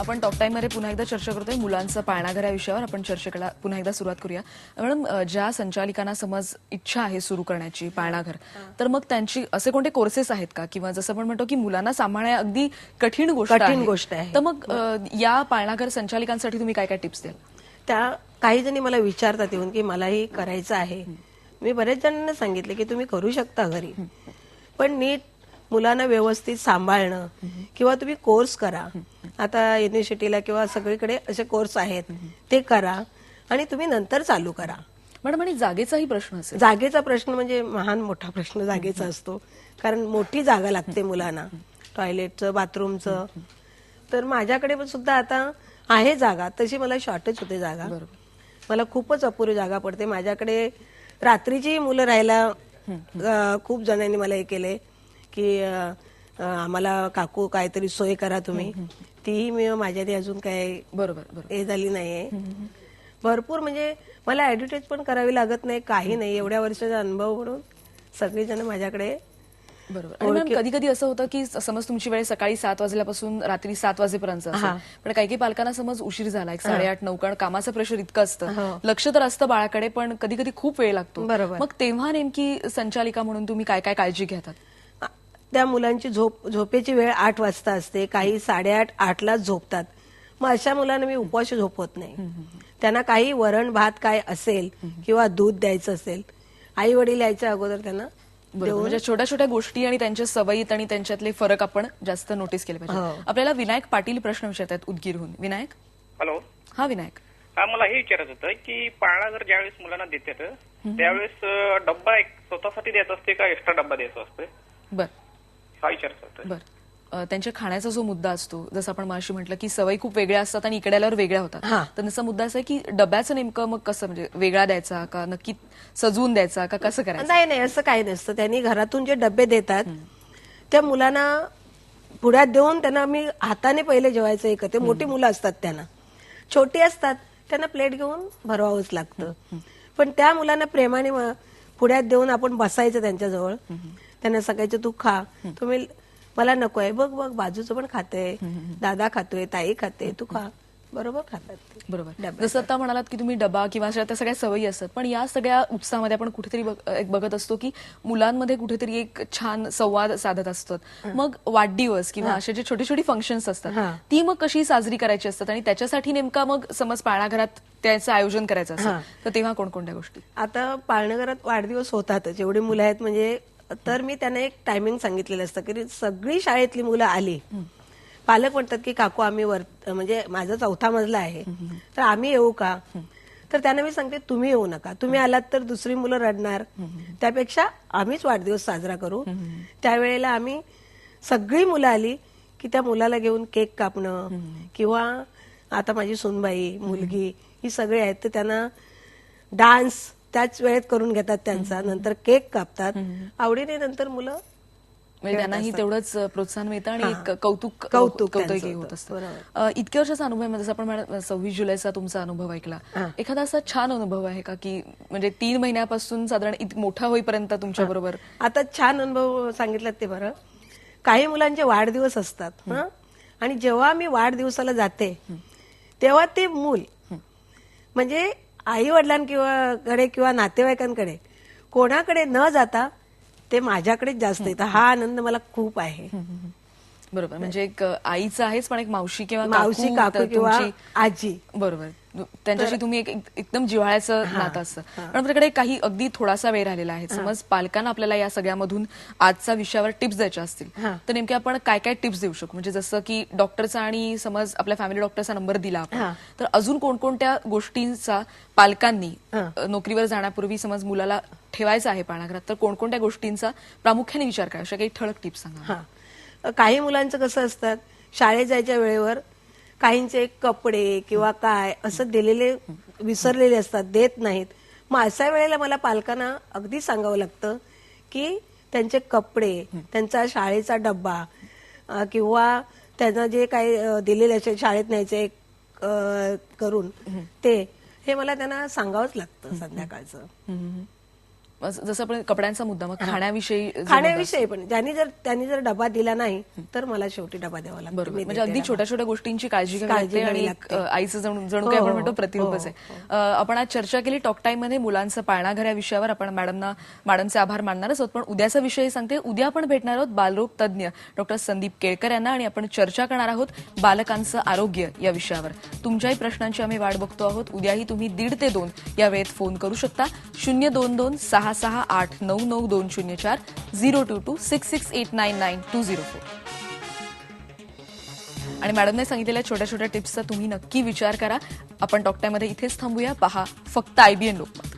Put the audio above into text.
आपण talk time मध्ये पुन्हा एकदा चर्चा करतोय मुलांचं पाळणाघर या विषयावर. आपण चर्चेला पुन्हा एकदा सुरुवात करूया. मॅडम, ज्या संचालिकांना समज इच्छा आहे सुरू करण्याची पाळणाघर, तर मग त्यांची असे कोणते कोर्सेस आहेत का, किंवा जसं आपण म्हणतो की मुलांना सांभाळणे अगदी कठीण गोष्ट आहे, तर मग या पाळणाघर संचालिकांसाठी तुम्ही काय काय टिप्स द्याल? त्या काही जणी मला विचारतात येऊन की मलाही करायचं आहे. मी बरेच जणांना सांगितले की तुम्ही करू शकता घरी, पण नीट मुलांना व्यवस्थित सांभाळणं किंवा तुम्ही कोर्स करा. आता युनिव्हर्सिटीला किंवा सगळीकडे असे कोर्स आहेत, ते करा आणि तुम्ही नंतर चालू करा. मॅडम, आणि जागेचाही प्रश्न असेल. जागेचा प्रश्न म्हणजे महान मोठा प्रश्न जागेचा असतो, कारण मोठी जागा लागते मुलांना, टॉयलेटचं, बाथरूमचं. तर माझ्याकडे पण सुद्धा आता आहे जागा, तशी मला शॉर्टेज होते जागा. मला खूपच अपुरी जागा पडते. माझ्याकडे रात्रीची मुलं राहायला खूप जणांनी मला हे केले की आम्हाला काकू काहीतरी सोय करा तुम्ही. तीही मी माझ्याने अजून काय बरोबर हे झाली नाहीये. भरपूर म्हणजे मला ऍडव्हर्टाईज पण करावी लागत नाही, काही नाही. एवढ्या वर्षाचा अनुभव म्हणून सगळेजण माझ्याकडे. बरोबर. आणि मॅम, कधी कधी असं होतं की समज तुमची वेळ सकाळी 7 वाजल्यापासून रात्री 7 वाजेपर्यंत असेल, पण काही काही पालकांना समज उशीर झाला, 8:30-9, कारण कामाचं प्रेशर इतकं असतं, लक्ष तर असतं बाळाकडे, पण कधी कधी खूप वेळ लागतो. मग तेव्हा नेमकी संचालिका म्हणून तुम्ही काय काय काळजी घेतात? त्या मुलांची झोपेची वेळ 8 वाजता असते, काही 8:30, 8लाच झोपतात. मग अशा मुलांना मी उपवास झोपवत नाही. त्यांना काही वरण भात काय असेल किंवा दूध द्यायचं असेल, आई वडील यायच्या अगोदर त्यांना. म्हणजे छोट्या छोट्या गोष्टी आणि त्यांच्या सवयीत आणि त्यांच्यातले फरक आपण जास्त नोटीस केले पाहिजे. आपल्याला विनायक पाटील प्रश्न विचारतात उदगीरहून. विनायक. हॅलो. हा विनायक. हा, मला हे विचारायचं होतं की पाळणाघर ज्यावेळेस मुलांना देतात त्यावेळेस डब्बा एक स्वतःसाठी द्यायचा असते का एक्स्ट्रा डब्बा द्यायचा असतो? बर हा विचारायचं होतं. बर. त्यांच्या खाण्याचा जो मुद्दा असतो, जसं आपण माशी म्हटलं की सवयी खूप वेगळ्या असतात आणि इकडे आल्यावर वेगळ्या होतात, तर तसा मुद्दा असा आहे की डब्याचं नेमकं मग कसं, म्हणजे वेगळा द्यायचा का नक्की सजवून द्यायचा का कसं करायचं? नाही, असं काही नसतं. त्यांनी घरातून जे डबे देतात त्या मुलांना पुढ्यात देऊन त्यांना मी हाताने पहिले जेवायचं हे करते. मोठी मुलं असतात, त्यांना छोटी असतात, त्यांना प्लेट घेऊन भरवावंच लागतं. पण त्या मुलांना प्रेमाने पुढ्यात देऊन आपण बसायचं त्यांच्याजवळ. त्यांना सांगायचं तू खा, तुम्ही मला नको आहे, बघ बघ बाजूचं पण खाते, दादा खातोय, ताई खाते, तू खा. बरोबर खातात. बरोबर. जसं आता म्हणालात की तुम्ही डबा किंवा अशा त्या सगळ्या सवयी असतात, पण या सगळ्या उत्साहामध्ये आपण कुठेतरी बघत असतो की मुलांमध्ये कुठेतरी एक छान संवाद साधत असतात. मग वाढदिवस किंवा असे जे छोटी छोटी फंक्शन्स असतात, ती मग कशी साजरी करायची असतात, आणि त्याच्यासाठी नेमका मग समज पाळणाघरात त्याचं आयोजन करायचं असेल तर तेव्हा कोणकोणत्या गोष्टी? आता पाळणाघरात वाढदिवस होतातच, एवढी मुलं आहेत म्हणजे. तर मी त्यांना एक टायमिंग सांगितलेलं असतं की सगळी शाळेतली मुलं आली, पालक म्हणतात की काकू आम्ही म्हणजे माझा 4था मजला आहे, तर आम्ही येऊ का? तर त्यांना मी सांगते तुम्ही येऊ नका, तुम्ही आलात तर दुसरी मुलं रडणार, त्यापेक्षा आम्हीच वाढदिवस साजरा करू. त्यावेळेला आम्ही सगळी मुलं आली की त्या मुलाला घेऊन केक कापणं, किंवा आता माझी सुनबाई, मुलगी, ही सगळे आहेत, तर त्यांना डान्स त्याच वेळेत करून घेतात त्यांचा, नंतर केक कापतात आवडीने. नंतर मुलं म्हणजे त्यांनाही तेवढंच प्रोत्साहन मिळतं आणि एक कौतुकही होत असतं. इतक्या वर्षाचा अनुभव आहे, जसं आपण 26 जुलैचा तुमचा अनुभव ऐकला, एखादा असा छान अनुभव आहे का की म्हणजे 3 महिन्यापासून साधारण मोठा होईपर्यंत तुमच्या बरोबर? आता छान अनुभव सांगितलं ते बरं. काही मुलांचे वाढदिवस असतात आणि जेव्हा मी वाढदिवसाला जाते तेव्हा ते मूल म्हणजे आई वडिलांकडे किंवा नातेवाईकांकडे कोणाकडे न जाता ते माझ्याकडेच जास्त येतं. हा आनंद मला खूप आहे. बरोबर. म्हणजे एक आईचं आहेच, पण एक मावशी किंवा काकू किंवा आजी, बरोबर, त्यांच्याशी तुम्ही एकदम जिव्हाळ्याचं नातं असतं. पण आपल्याकडे काही अगदी थोडासा वेळ राहिलेला आहे. समज पालकांना आपल्याला या सगळ्यामधून आजच्या विषयावर टिप्स द्यायच्या असतील तर नेमके आपण काय काय टिप्स देऊ शकतो? म्हणजे जसं की डॉक्टरचा आणि समज आपल्या फॅमिली डॉक्टरचा नंबर दिला आपण, तर अजून कोणकोणत्या गोष्टींचा पालकांनी नोकरीवर जाण्यापूर्वी समज मुलाला ठेवायचं आहे पाळणाघरात, तर कोणकोणत्या गोष्टींचा प्रामुख्याने विचार करा, अशा काही ठळक टिप्स सांगा. काही मुलांचं कसं असतात, शाळेत जायच्या वेळेवर काहींचे कपडे किंवा काय असं दिलेले विसरलेले असतात, देत नाहीत. मग अशा वेळेला मला पालकांना अगदी सांगावं लागतं की त्यांचे कपडे, त्यांचा शाळेचा डब्बा किंवा त्यांना जे काही दिलेले असेल शाळेत न्यायचे करून, ते हे मला त्यांना सांगावंच लागतं संध्याकाळचं. जसं आपण कपड्यांचा मुद्दा, मग खाण्याविषयी जो मुद्दा खाण्याविषयी पण त्यांनी जर डबा दिला नाही तर मला शेवटी डबा द्यावा लागतो. बरोबर, मी म्हणजे देते अगदी डबा. छोट्या छोट्या गोष्टींची काळजी घ्यावी काळजी लागते आणि घ्यावी एक, लागते. आईचं जणू काही आपण म्हणतो प्रतिरूपच आहे. आपण आज चर्चा केली टॉक टाइम मध्ये मुलांचं पाळणाघर या विषयावर. आपण मॅडमचे आभार मानणारच आहोत, पण उद्याचा विषय सांगते. उद्या आपण भेटणार आहोत बालरोग तज्ज्ञ डॉक्टर संदीप केळकर यांना आणि आपण चर्चा करणार आहोत बालकांचं आरोग्य या विषयावर. तुमच्याही प्रश्नांची आम्ही वाट बघतो आहोत. उद्याही तुम्ही 1:30 ते 2 या वेळेत फोन करू शकता. 02266899204 02266899204. आणि मॅडमने सांगितलेल्या छोट्या छोट्या टिप्सचा तुम्ही नक्की विचार करा. आपण टॉक टाइममध्ये इथेच थांबूया. पहा फक्त IBN लोकमत.